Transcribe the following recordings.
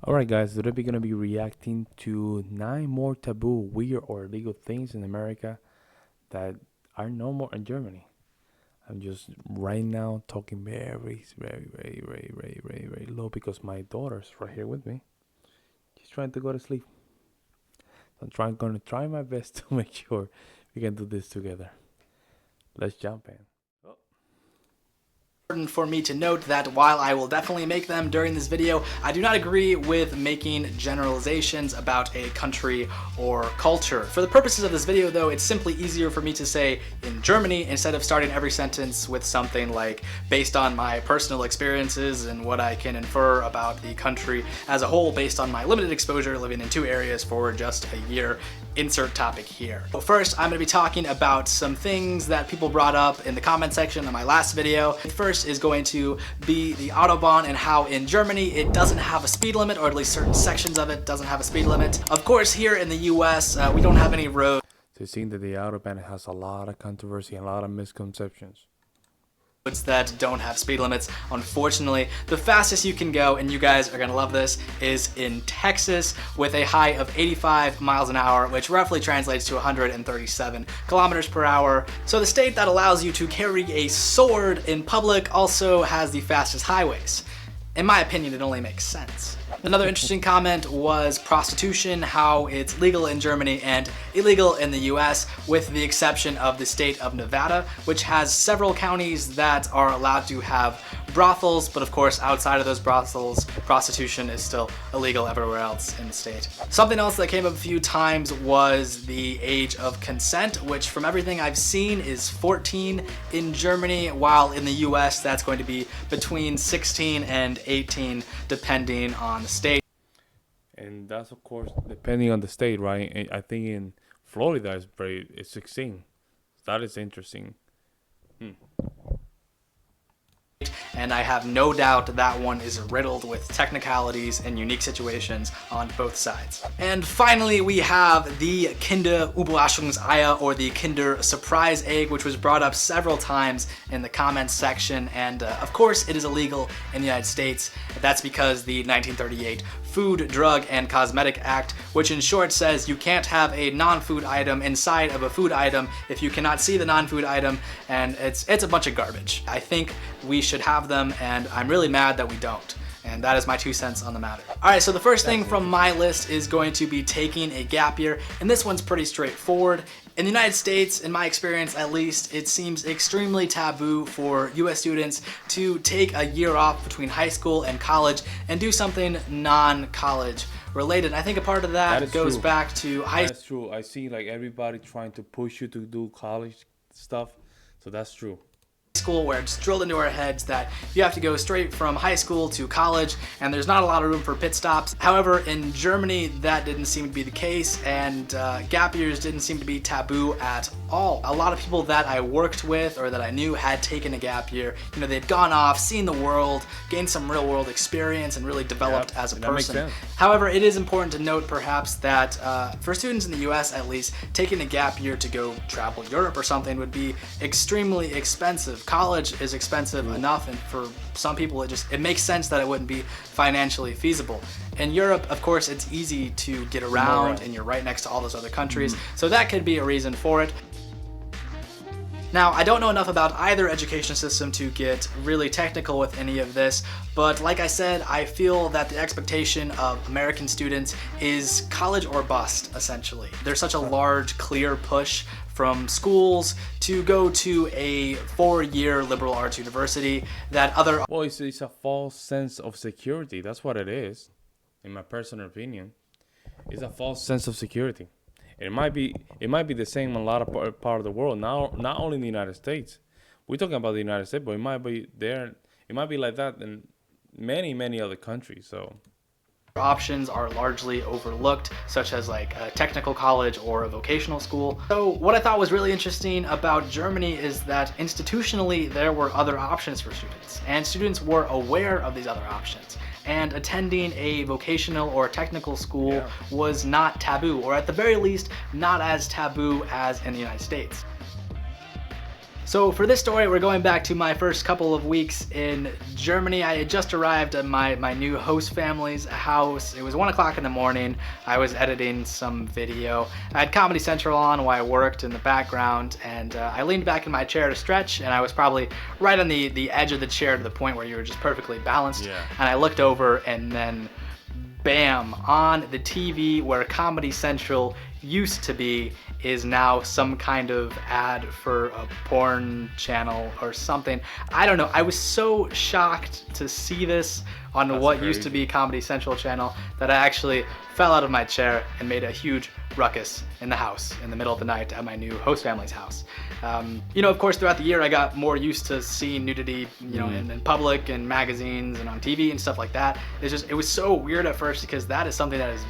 Alright guys, today we're gonna be reacting to 9 more taboo, weird or illegal things in America that are no more in Germany. I'm just right now talking very low because my daughter's right here with me. She's trying to go to sleep. So gonna try my best to make sure we can do this together. Let's jump in. Important for me to note that while I will definitely make them during this video, I do not agree with making generalizations about a country or culture. For the purposes of this video though, it's simply easier for me to say in Germany instead of starting every sentence with something like based on my personal experiences and what I can infer about the country as a whole based on my limited exposure living in 2 areas for just a year. Insert topic here. But first, I'm going to be talking about some things that people brought up in the comment section of my last video. First is going to be the Autobahn and how in Germany it doesn't have a speed limit, or at least certain sections of it doesn't have a speed limit. Of course, here in the US, we don't have any roads. So it seems that the Autobahn has a lot of controversy and a lot of misconceptions That don't have speed limits. Unfortunately, the fastest you can go, and you guys are gonna love this, is in Texas with a high of 85 miles an hour, which roughly translates to 137 kilometers per hour. So the state that allows you to carry a sword in public also has the fastest highways. In my opinion, it only makes sense. Another interesting comment was prostitution, how it's legal in Germany and illegal in the US, with the exception of the state of Nevada, which has several counties that are allowed to have brothels, but of course outside of those brothels, prostitution is still illegal everywhere else in the state. Something else that came up a few times was the age of consent, which from everything I've seen is 14 in Germany, while in the US that's going to be between 16 and 18 depending on the state. And that's of course depending on the state, right? And I think in Florida it's 16. That is interesting. And I have no doubt that one is riddled with technicalities and unique situations on both sides. And finally, we have the Kinder Überraschungseier, or the Kinder Surprise Egg, which was brought up several times in the comments section. And of course, it is illegal in the United States. That's because the 1938 Food, Drug, and Cosmetic Act, which in short says you can't have a non-food item inside of a food item if you cannot see the non-food item, and it's a bunch of garbage. I think we should have them, and I'm really mad that we don't. And that is my 2 cents on the matter. All right, so the first thing from my list is going to be taking a gap year, and this one's pretty straightforward. In the United States, in my experience at least, it seems extremely taboo for US students to take a year off between high school and college and do something non-college related. I think a part of that goes true. back to high school. That's true. I see like everybody trying to push you to do college stuff. So that's true. Where it's drilled into our heads that you have to go straight from high school to college, and there's not a lot of room for pit stops. However, in Germany, that didn't seem to be the case, and gap years didn't seem to be taboo at all. A lot of people that I worked with or that I knew had taken a gap year. You know, they'd gone off, seen the world, gained some real world experience, and really developed as a person. However, it is important to note perhaps that for students in the US at least, taking a gap year to go travel Europe or something would be extremely expensive. College is expensive enough, and for some people it makes sense that it wouldn't be financially feasible. In Europe, of course, it's easy to get around and you're right next to all those other countries, so that could be a reason for it. Now, I don't know enough about either education system to get really technical with any of this, but like I said, I feel that the expectation of American students is college or bust, essentially. There's such a large, clear push from schools to go to a 4-year liberal arts university that other... Well, it's a false sense of security. That's what it is, in my personal opinion. It's a false sense of security. It might be the same in a lot of part of the world. Now, not only in the United States. We're talking about the United States, but it might be there. It might be like that in many other countries. So options are largely overlooked, such as like a technical college or a vocational school. So what I thought was really interesting about Germany is that institutionally there were other options for students, and students were aware of these other options. And attending a vocational or technical school was not taboo, or at the very least, not as taboo as in the United States. So for this story, we're going back to my first couple of weeks in Germany. I had just arrived at my new host family's house. It was 1 o'clock in the morning. I was editing some video. I had Comedy Central on while I worked in the background, and I leaned back in my chair to stretch, and I was probably right on the edge of the chair to the point where you were just perfectly balanced. Yeah. And I looked over, and then bam, on the TV where Comedy Central used to be is now some kind of ad for a porn channel or something. I don't know. I was so shocked to see this on That's what crazy. used to be Comedy Central channel that I actually fell out of my chair and made a huge ruckus in the house in the middle of the night at my new host family's house. Of course, throughout the year, I got more used to seeing nudity, in public and magazines and on TV and stuff like that. It was so weird at first because that is something that is,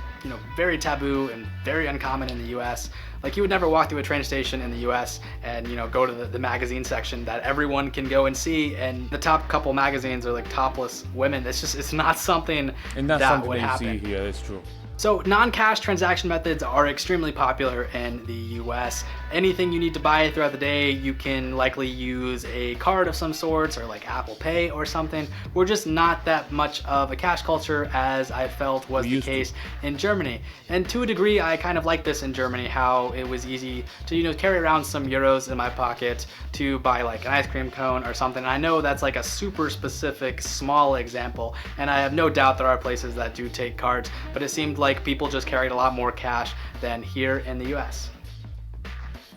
very taboo and very uncommon in the U.S. Like, you would never walk through a train station in the U.S. and, go to the magazine section that everyone can go and see, and the top couple magazines are like topless women. It's not something And that's that something would that you happen. see here. That's true. So non-cash transaction methods are extremely popular in the US. Anything you need to buy throughout the day, you can likely use a card of some sorts or like Apple Pay or something. We're just not that much of a cash culture as I felt was the case in Germany. And to a degree, I kind of like this in Germany, how it was easy to, carry around some euros in my pocket to buy like an ice cream cone or something. And I know that's like a super specific small example, and I have no doubt there are places that do take cards, but it seemed like people just carried a lot more cash than here in the US.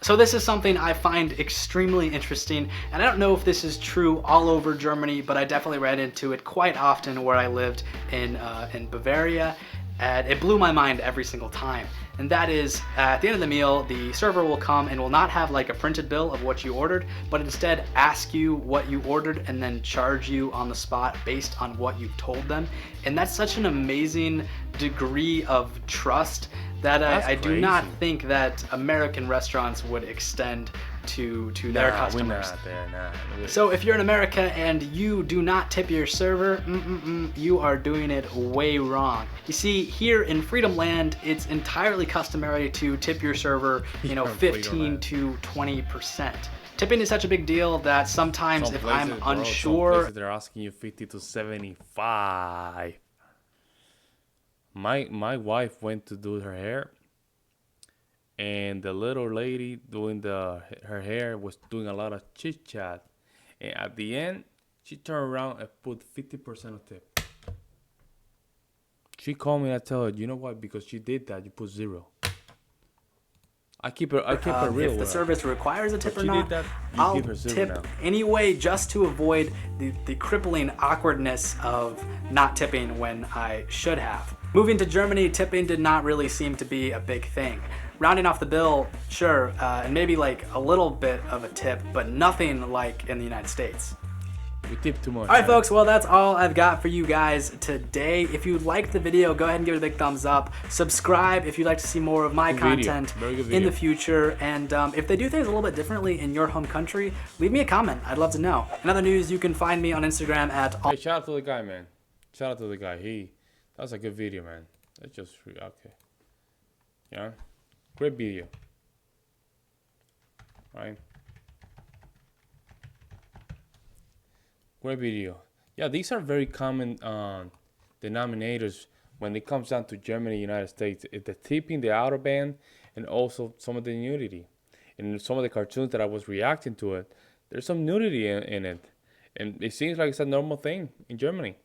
So this is something I find extremely interesting, and I don't know if this is true all over Germany, but I definitely ran into it quite often where I lived in Bavaria, and it blew my mind every single time. And that is, at the end of the meal, the server will come and will not have like a printed bill of what you ordered, but instead ask you what you ordered and then charge you on the spot based on what you've told them. And that's such an amazing degree of trust that I do not think that American restaurants would extend to their customers. We're not there, nah. So if you're in America and you do not tip your server, you are doing it way wrong. You see, here in Freedom Land, it's entirely customary to tip your server, 15 to 20%. Tipping is such a big deal that sometimes Some if places, I'm bro, some unsure, places they're asking you 50 to 75. My wife went to do her hair, and the little lady doing her hair was doing a lot of chit chat, and at the end she turned around and put 50% of tip. She called me. I tell her, you know what? Because she did that, you put 0. I keep her real. if the with her. service requires a tip or She not, did that, you I'll give her 0 tip now. anyway just to avoid the crippling awkwardness of not tipping when I should have. Moving to Germany, tipping did not really seem to be a big thing. Rounding off the bill, sure, and maybe like a little bit of a tip, but nothing like in the United States. We tip too much. All right, man. folks, well, that's all I've got for you guys today. If you liked the video, go ahead and give it a big thumbs up. Subscribe if you'd like to see more of my Good video. content Very good in video. the future. And if they do things a little bit differently in your home country, leave me a comment. I'd love to know. In other news, you can find me on Instagram at Hey, shout out to the guy, man. Shout out to the guy. That's a good video, man. That's just okay. Yeah, great video. Right. Great video. Yeah, these are very common denominators when it comes down to Germany, United States. It's the tipping, the outer band, and also some of the nudity. In some of the cartoons that I was reacting to it, there's some nudity in it. And it seems like it's a normal thing in Germany.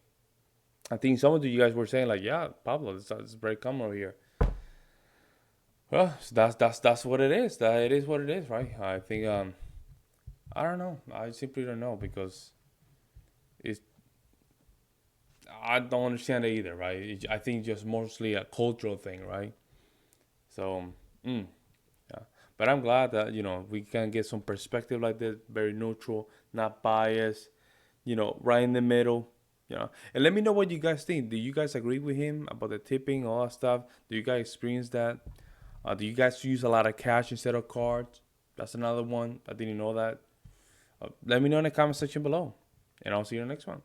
I think some of you guys were saying like, yeah, Pablo, it's very common over here. Well, that's what it is. That it is what it is, right? I think I don't know. I simply don't know because I don't understand it either, right? I think just mostly a cultural thing, right? So, yeah. But I'm glad that we can get some perspective like this, very neutral, not biased, right in the middle. And let me know what you guys think. Do you guys agree with him about the tipping, all that stuff? Do you guys experience that? Do you guys use a lot of cash instead of cards? That's another one. I didn't know that. Let me know in the comment section below, and I'll see you in the next one.